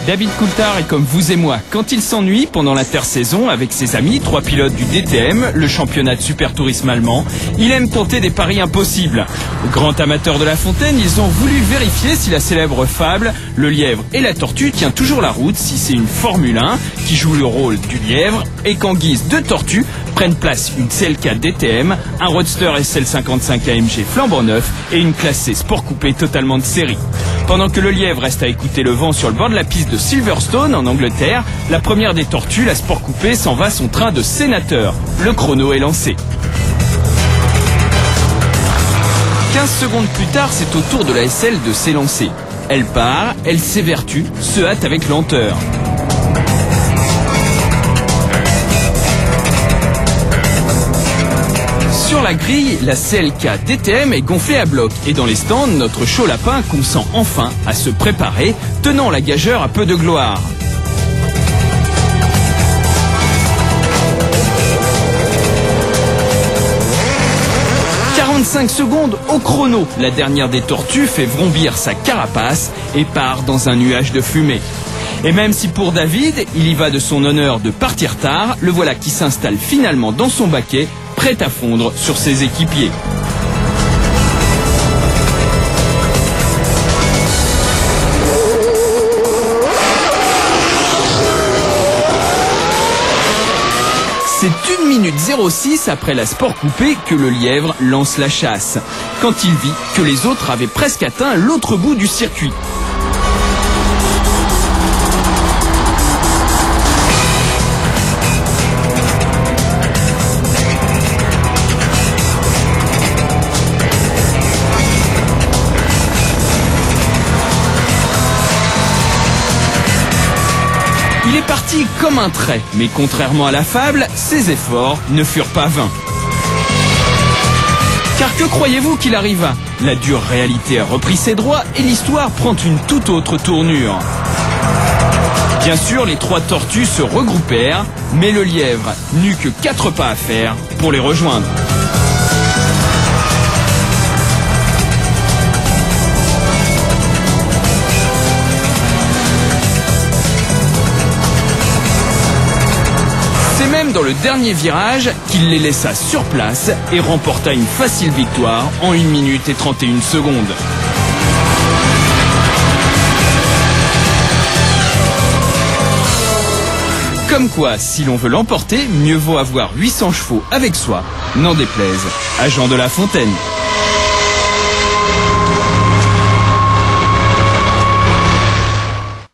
David Coulthard est comme vous et moi. Quand il s'ennuie pendant l'intersaison avec ses amis, 3 pilotes du DTM, le championnat de super tourisme allemand, il aime tenter des paris impossibles. Grand amateur de La Fontaine, ils ont voulu vérifier si la célèbre fable Le lièvre et la tortue tient toujours la route, si c'est une Formule 1 qui joue le rôle du lièvre et qu'en guise de tortue prennent place une CLK DTM, un Roadster SL55 AMG flambant neuf et une classe C sport coupé totalement de série. Pendant que le lièvre reste à écouter le vent sur le bord de la piste de Silverstone en Angleterre, la première des tortues, la sport coupé, s'en va son train de sénateur. Le chrono est lancé. 15 secondes plus tard, c'est au tour de la SL de s'élancer. Elle part, elle s'évertue, se hâte avec lenteur. Sur la grille, la CLK DTM est gonflée à bloc et dans les stands, notre chaud lapin consent enfin à se préparer, tenant la gageure à peu de gloire. « 45 secondes au chrono. La dernière des tortues fait vrombir sa carapace et part dans un nuage de fumée. Et même si pour David, il y va de son honneur de partir tard, le voilà qui s'installe finalement dans son baquet, prêt à fondre sur ses équipiers. C'est 1 minute 06 après la sport coupée que le lièvre lance la chasse, quand il vit que les autres avaient presque atteint l'autre bout du circuit. Il est parti comme un trait, mais contrairement à la fable, ses efforts ne furent pas vains. Car que croyez-vous qu'il arriva? La dure réalité a repris ses droits et l'histoire prend une toute autre tournure. Bien sûr, les 3 tortues se regroupèrent, mais le lièvre n'eut que 4 pas à faire pour les rejoindre. C'est même dans le dernier virage qu'il les laissa sur place et remporta une facile victoire en 1 minute et 31 secondes. Comme quoi, si l'on veut l'emporter, mieux vaut avoir 800 chevaux avec soi, n'en déplaise à Jean de La Fontaine.